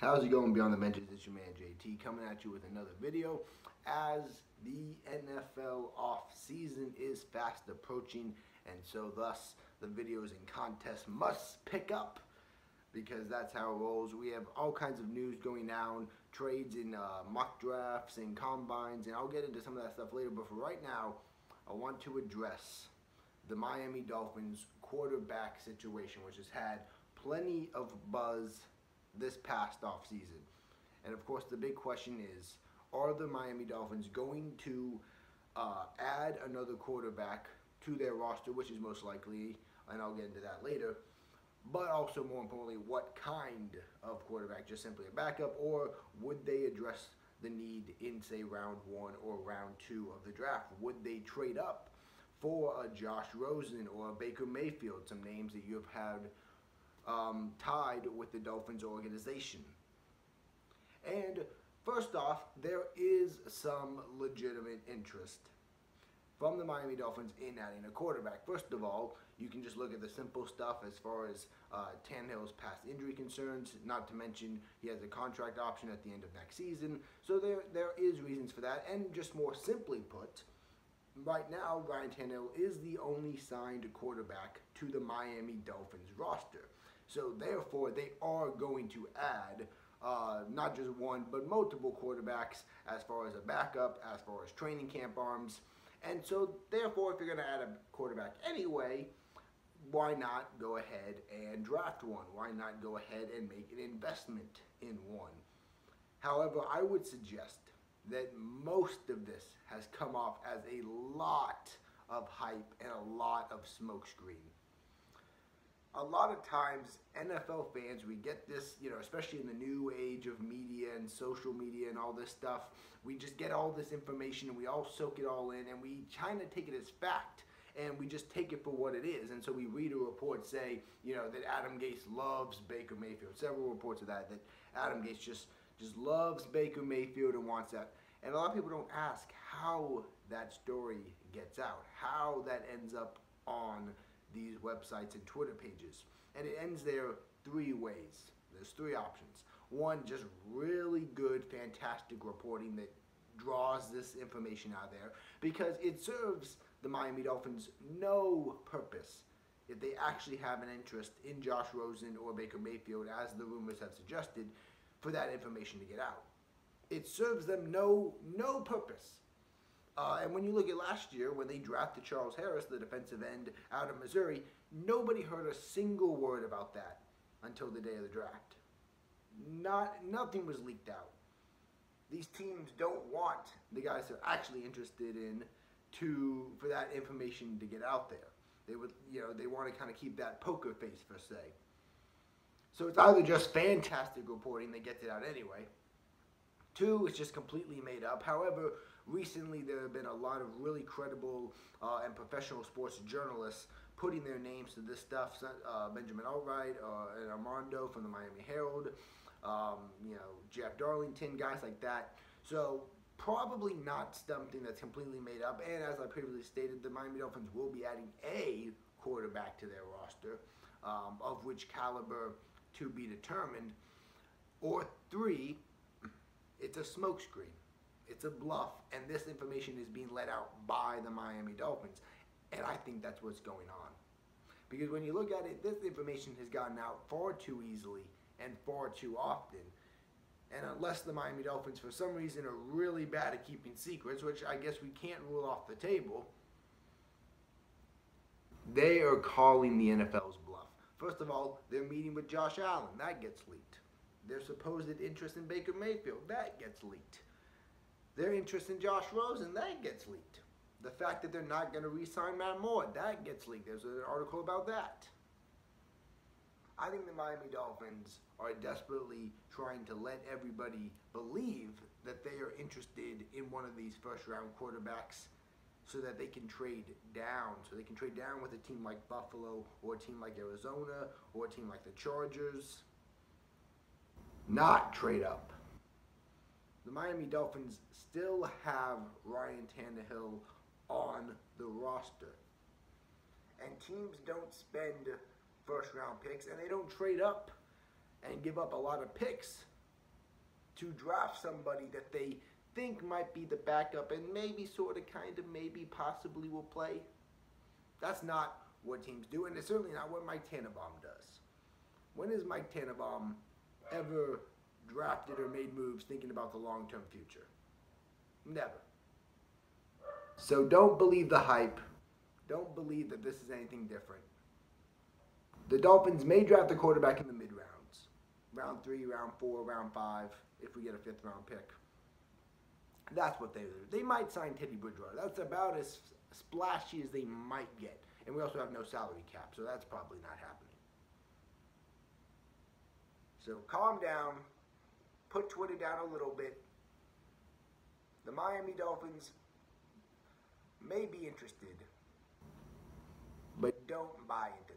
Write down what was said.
How's it going beyond the benches? It's your man JT coming at you with another video as the NFL off season is fast approaching, and so thus the videos and contests must pick up because that's how it rolls. We have all kinds of news going down, trades in mock drafts and combines, and I'll get into some of that stuff later, but for right now I want to address the Miami Dolphins quarterback situation, which has had plenty of buzz this past offseason. And of course the big question is, are the Miami Dolphins going to add another quarterback to their roster, which is most likely, and I'll get into that later, but also more importantly, what kind of quarterback, just simply a backup, or would they address the need in, say, round 1 or round 2 of the draft? Would they trade up for a Josh Rosen or a Baker Mayfield, some names that you have had tied with the Dolphins organization? And first off, there is some legitimate interest from the Miami Dolphins in adding a quarterback. First of all, you can just look at the simple stuff as far as Tannehill's past injury concerns, not to mention he has a contract option at the end of next season, so there is reasons for that. And just more simply put, right now Ryan Tannehill is the only signed quarterback to the Miami Dolphins roster. So therefore, they are going to add not just one, but multiple quarterbacks as far as a backup, as far as training camp arms. And so therefore, if you're going to add a quarterback anyway, why not go ahead and draft one? Why not go ahead and make an investment in one? However, I would suggest that most of this has come off as a lot of hype and a lot of smokescreen. A lot of times, NFL fans, we get this, especially in the new age of media and social media and all this stuff, we just get all this information and we all soak it all in and we kind of take it as fact and we just take it for what it is. And so we read a report say, that Adam Gase loves Baker Mayfield. Several reports of that Adam Gase just loves Baker Mayfield and wants that. And a lot of people don't ask how that story gets out, how that ends up on these websites and Twitter pages. And it ends there 3 ways. There's 3 options. One, just really good, fantastic reporting that draws this information out there because it serves the Miami Dolphins no purpose if they actually have an interest in Josh Rosen or Baker Mayfield, as the rumors have suggested, for that information to get out. It serves them no purpose. And when you look at last year, when they drafted Charles Harris, the defensive end out of Missouri, nobody heard a single word about that until the day of the draft. Nothing was leaked out. These teams don't want the guys they're actually interested in for that information to get out there. They would, they want to kind of keep that poker face per se. So it's either just fantastic reporting that gets it out anyway. 2, it's just completely made up. However, recently there have been a lot of really credible and professional sports journalists putting their names to this stuff. Benjamin Albright and Armando from the Miami Herald, Jeff Darlington, guys like that. So probably not something that's completely made up. And as I previously stated, the Miami Dolphins will be adding a quarterback to their roster, of which caliber to be determined. Or 3, it's a smokescreen. It's a bluff, and this information is being let out by the Miami Dolphins. And I think that's what's going on. Because when you look at it, this information has gotten out far too easily and far too often. And unless the Miami Dolphins, for some reason, are really bad at keeping secrets, which I guess we can't rule off the table, they are calling the NFLs bluff. First of all, they're meeting with Josh Allen. That gets leaked. Their supposed interest in Baker Mayfield. That gets leaked. Their interest in Josh Rosen, that gets leaked. The fact that they're not going to re-sign Matt Moore, that gets leaked. There's an article about that. I think the Miami Dolphins are desperately trying to let everybody believe that they are interested in one of these first-round quarterbacks so that they can trade down. So they can trade down with a team like Buffalo or a team like Arizona or a team like the Chargers. Not trade up. The Miami Dolphins still have Ryan Tannehill on the roster. And teams don't spend first round picks and they don't trade up and give up a lot of picks to draft somebody that they think might be the backup and maybe sort of kind of maybe possibly will play. That's not what teams do, and it's certainly not what Mike Tannenbaum does. When has Mike Tannenbaum ever drafted or made moves thinking about the long-term future? Never. So don't believe the hype. Don't believe that this is anything different. The Dolphins may draft a quarterback in the mid-rounds. Round 3, round 4, round 5, if we get a 5th-round pick. That's what they do. They might sign Teddy Bridgewater. That's about as splashy as they might get. And we also have no salary cap, so that's probably not happening. So calm down. Put Twitter down a little bit. The Miami Dolphins may be interested, but don't buy into